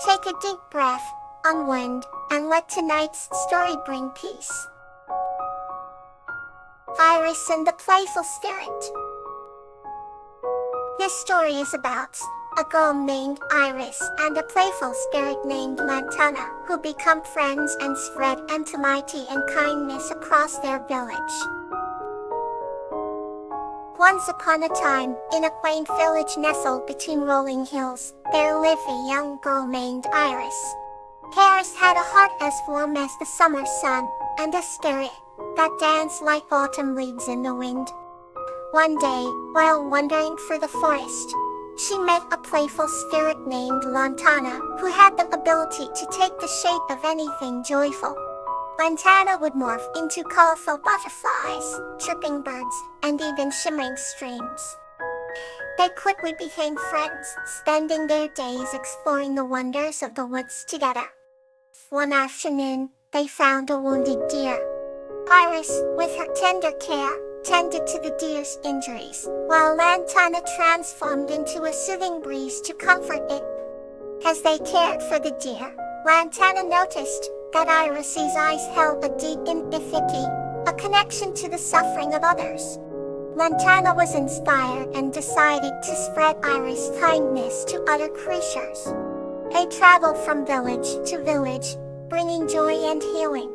Take a deep breath, unwind, and let tonight's story bring peace. Iris and the Playful Spirit. This story is about a girl named Iris and a playful spirit named Lantana, who become friends and spread intimacy and kindness across their village. Once upon a time, in a quaint village nestled between rolling hills, there lived a young girl named Iris. Iris had a heart as warm as the summer sun, and a spirit that danced like autumn leaves in the wind. One day, while wandering through the forest, she met a playful spirit named Lantana, who had the ability to take the shape of anything joyful. Lantana would morph into colorful butterflies, chirping birds, and even shimmering streams. They quickly became friends, spending their days exploring the wonders of the woods together. One afternoon, they found a wounded deer. Iris, with her tender care, tended to the deer's injuries, while Lantana transformed into a soothing breeze to comfort it. As they cared for the deer, Lantana noticed that Iris's eyes held a deep empathy, a connection to the suffering of others. Lantana was inspired and decided to spread Iris' kindness to other creatures. They traveled from village to village, bringing joy and healing.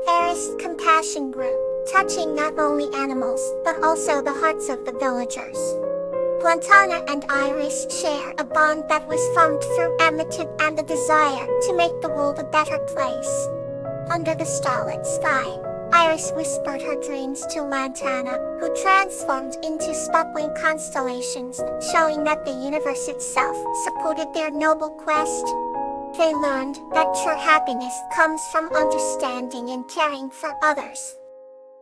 Iris' compassion grew, touching not only animals but also the hearts of the villagers. Lantana and Iris share a bond that was formed through amity and the desire to make the world a better place. Under the starlit sky, Iris whispered her dreams to Lantana, who transformed into sparkling constellations, showing that the universe itself supported their noble quest. They learned that true happiness comes from understanding and caring for others.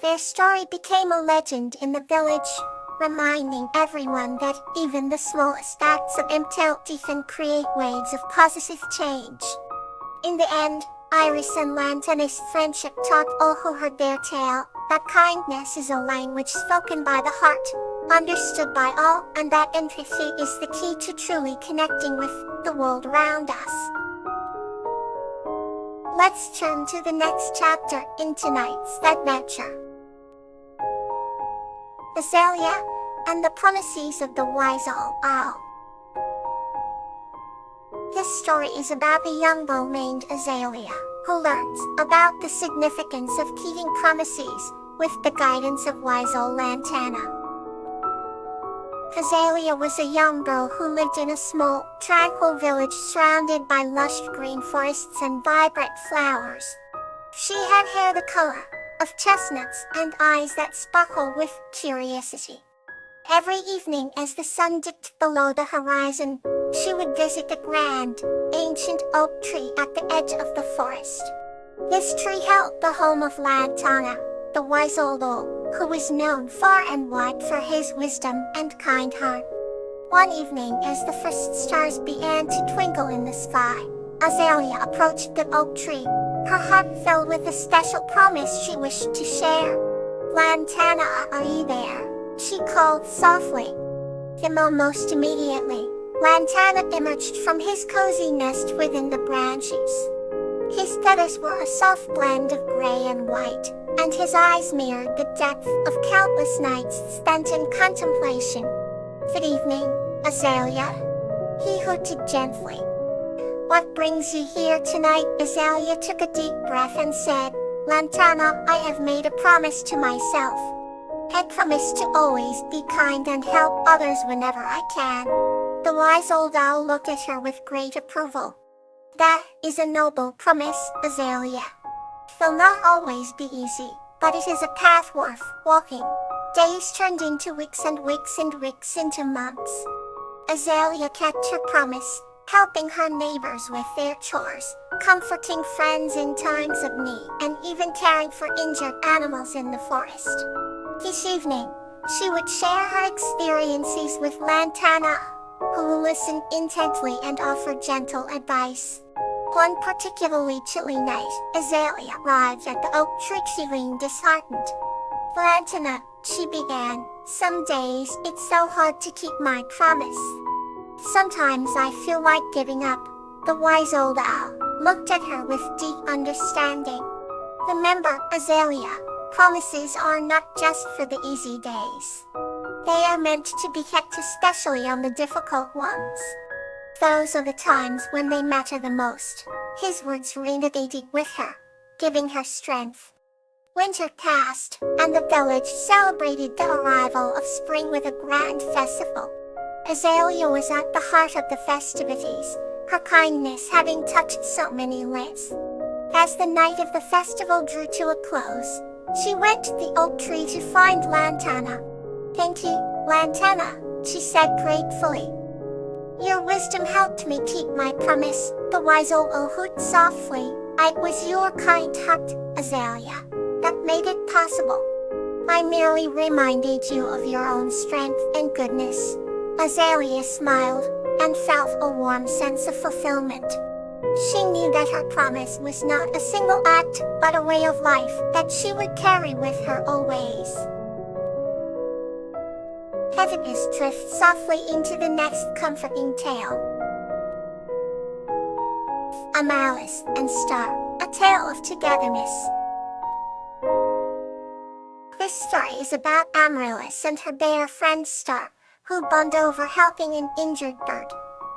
Their story became a legend in the village, reminding everyone that even the smallest acts of empathy can create waves of positive change. In the end, Iris and Lantana's friendship taught all who heard their tale that kindness is a language spoken by the heart, understood by all, and that empathy is the key to truly connecting with the world around us. Let's turn to the next chapter in tonight's adventure. Azalea and the Promises of the Wise Owl. This story is about a young girl named Azalea, who learns about the significance of keeping promises with the guidance of wise old Lantana. Azalea was a young girl who lived in a small, tranquil village surrounded by lush green forests and vibrant flowers. She had hair the color of chestnuts and eyes that sparkled with curiosity. Every evening as the sun dipped below the horizon, she would visit the grand, ancient oak tree at the edge of the forest. This tree held the home of Lantana, the wise old owl, who was known far and wide for his wisdom and kind heart. One evening as the first stars began to twinkle in the sky, Azalea approached the oak tree, her heart filled with a special promise she wished to share. "Lantana, are you there?" she called softly. And almost immediately, Lantana emerged from his cozy nest within the branches. His feathers were a soft blend of gray and white, and his eyes mirrored the depth of countless nights spent in contemplation. "Good evening, Azalea," he hooted gently. "What brings you here tonight?" Azalea took a deep breath and said, "Lantana, I have made a promise to myself. I promise to always be kind and help others whenever I can." The wise old owl looked at her with great approval. "That is a noble promise, Azalea. It will not always be easy, but it is a path worth walking." Days turned into weeks and weeks and weeks into months. Azalea kept her promise, helping her neighbors with their chores, comforting friends in times of need, and even caring for injured animals in the forest. Each evening, she would share her experiences with Lantana, who listened intently and offered gentle advice. One particularly chilly night, Azalea arrived at the oak tree feeling disheartened. "Lantana," she began, "some days it's so hard to keep my promise. Sometimes I feel like giving up, The wise old owl looked at her with deep understanding. Remember, Azalea, promises are not just for the easy days. They are meant to be kept especially on the difficult ones. Those are the times when they matter the most. His words resonated with her, giving her strength. Winter passed, and the village celebrated the arrival of spring with a grand festival. Azalea was at the heart of the festivities, her kindness having touched so many lives. As the night of the festival drew to a close, she went to the oak tree to find Lantana. "Thank you, Lantana," she said gratefully. "Your wisdom helped me keep my promise," the wise old owl hooted softly. "It was your kind heart, Azalea, that made it possible. I merely reminded you of your own strength and goodness." Azalea smiled, and felt a warm sense of fulfillment. She knew that her promise was not a single act, but a way of life that she would carry with her always. Let us drift softly into the next comforting tale. Amaryllis and Star, a tale of togetherness. This story is about Amaryllis and her bear friend Star, who bond over helping an injured bird,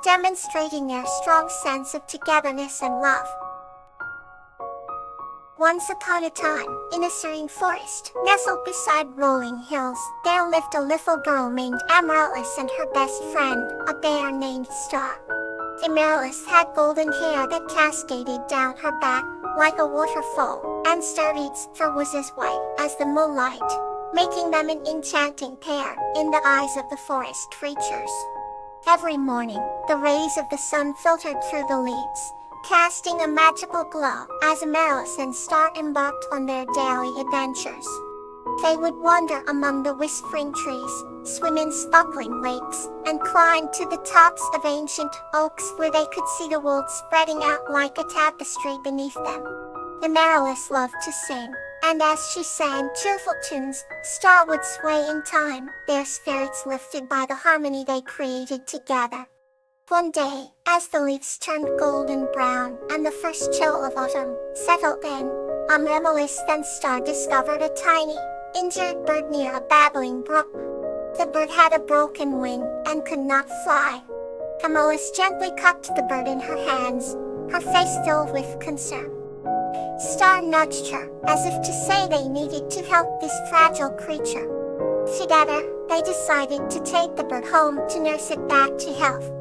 demonstrating their strong sense of togetherness and love. Once upon a time, in a serene forest, nestled beside rolling hills, there lived a little girl named Amaryllis and her best friend, a bear named Star. Amaryllis had golden hair that cascaded down her back like a waterfall, and Star's fur was as white as the moonlight, making them an enchanting pair in the eyes of the forest creatures. Every morning, the rays of the sun filtered through the leaves, casting a magical glow as Amaryllis and Star embarked on their daily adventures. They would wander among the whispering trees, swim in sparkling lakes, and climb to the tops of ancient oaks where they could see the world spreading out like a tapestry beneath them. Amaryllis loved to sing, and as she sang cheerful tunes, Star would sway in time, their spirits lifted by the harmony they created together. One day, as the leaves turned golden brown and the first chill of autumn settled in, Amaryllis and Star discovered a tiny, injured bird near a babbling brook. The bird had a broken wing and could not fly. Amaryllis gently cupped the bird in her hands, her face filled with concern. Star nudged her, as if to say they needed to help this fragile creature. Together, they decided to take the bird home to nurse it back to health.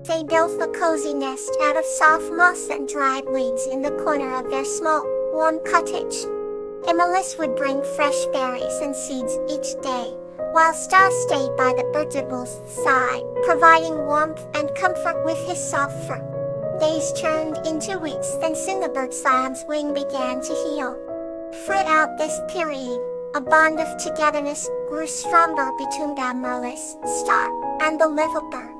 They built a cozy nest out of soft moss and dried leaves in the corner of their small, warm cottage. Amaryllis would bring fresh berries and seeds each day, while Star stayed by the bird's side, providing warmth and comfort with his soft fur. Days turned into weeks, then soon the bird's lamb's wing began to heal. Throughout this period, a bond of togetherness grew stronger between Amaryllis, Star, and the little bird.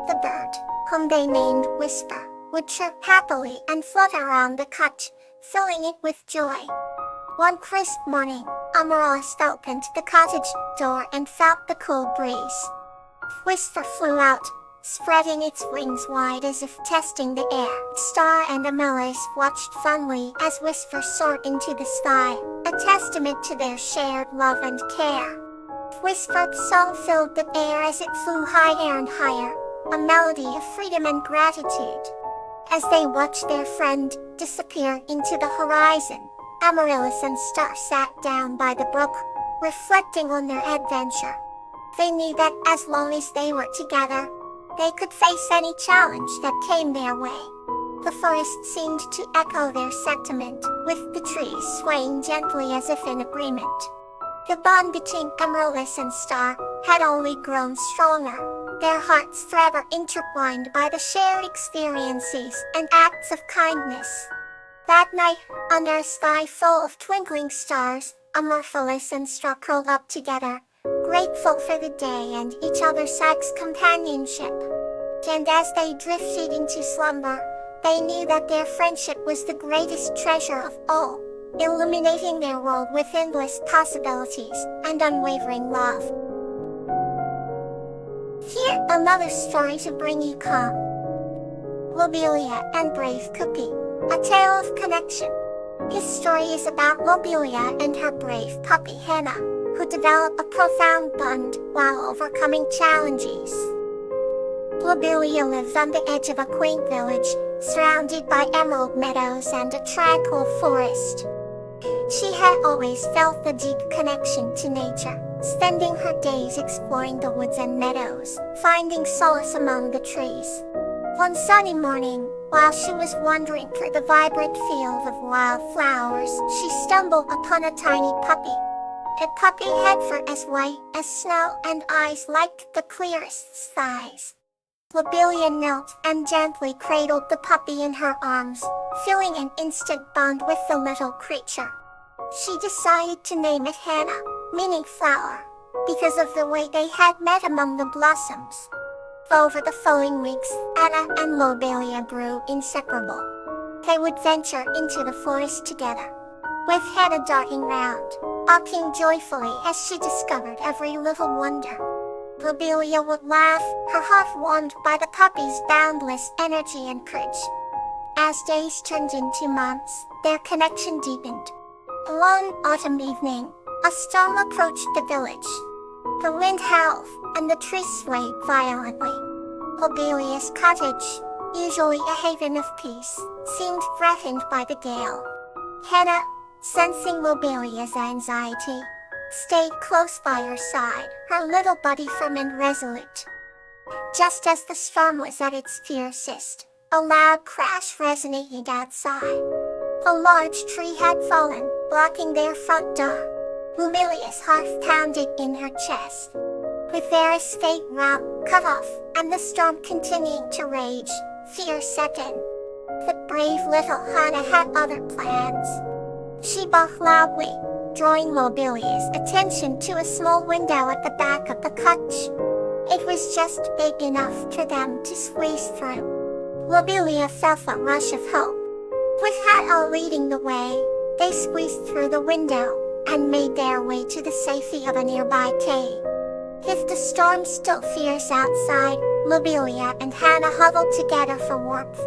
The bird, whom they named Whisper, would chirp happily and flutter around the cottage, filling it with joy. One crisp morning, Amaryllis opened the cottage door and felt the cool breeze. Whisper flew out, spreading its wings wide as if testing the air. Star and Amaryllis watched fondly as Whisper soared into the sky, a testament to their shared love and care. Whisper's song filled the air as it flew higher and higher, a melody of freedom and gratitude. As they watched their friend disappear into the horizon, Amaryllis and Star sat down by the brook, reflecting on their adventure. They knew that as long as they were together, they could face any challenge that came their way. The forest seemed to echo their sentiment, with the trees swaying gently as if in agreement. The bond between Amaryllis and Star had only grown stronger, their hearts forever intertwined by the shared experiences and acts of kindness. That night, under a sky full of twinkling stars, Amaryllis and Star curled up together, grateful for the day and each other's companionship. And as they drifted into slumber, they knew that their friendship was the greatest treasure of all, illuminating their world with endless possibilities and unwavering love. Here, another story to bring you calm. Lobelia and Brave Puppy, A Tale of Connection. His story is about Lobelia and her brave puppy Hannah, who develop a profound bond while overcoming challenges. Lobelia lives on the edge of a quaint village, surrounded by emerald meadows and a tranquil forest. She had always felt a deep connection to nature, spending her days exploring the woods and meadows, finding solace among the trees. One sunny morning, while she was wandering through the vibrant field of wildflowers, she stumbled upon a tiny puppy. A puppy head for as white as snow and eyes like the clearest skies. Lobelia knelt and gently cradled the puppy in her arms, feeling an instant bond with the little creature. She decided to name it Hannah, meaning flower, because of the way they had met among the blossoms. Over the following weeks, Hannah and Lobelia grew inseparable. They would venture into the forest together, with Hannah darting round, barking joyfully as she discovered every little wonder. Lobelia would laugh, her heart warmed by the puppy's boundless energy and courage. As days turned into months, their connection deepened. One autumn evening, a storm approached the village. The wind howled, and the trees swayed violently. Lobelia's cottage, usually a haven of peace, seemed threatened by the gale. Hannah, sensing Lobelia's anxiety, stayed close by her side, her little buddy firm and resolute. Just as the storm was at its fiercest, a loud crash resonated outside. A large tree had fallen, blocking their front door. Lobelia's heart pounded in her chest. With their estate route cut off, and the storm continuing to rage, fear set in. The brave little Hannah had other plans. She barked loudly, drawing Lobelia's attention to a small window at the back of the cottage. It was just big enough for them to squeeze through. Lobelia felt a rush of hope. With Hannah leading the way, they squeezed through the window and made their way to the safety of a nearby cave. If the storm still fierce outside, Lobelia and Hannah huddled together for warmth.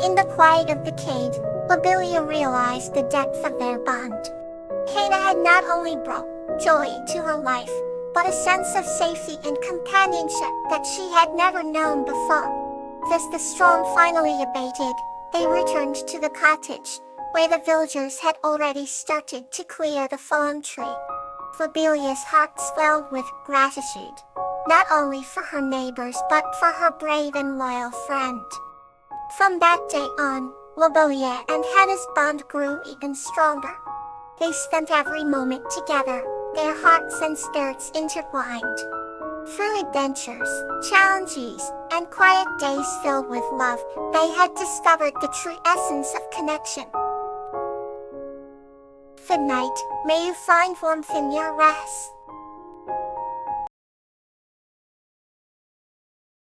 In the quiet of the cave, Lobelia realized the depth of their bond. Hannah had not only brought joy to her life, but a sense of safety and companionship that she had never known before. As the storm finally abated, they returned to the cottage, where the villagers had already started to clear the fallen tree. Lobelia's heart swelled with gratitude, not only for her neighbors but for her brave and loyal friend. From that day on, Lobelia and Hannah's bond grew even stronger. They spent every moment together, their hearts and spirits intertwined. Through adventures, challenges, and quiet days filled with love, they had discovered the true essence of connection. Good night, may you find warmth in your rest.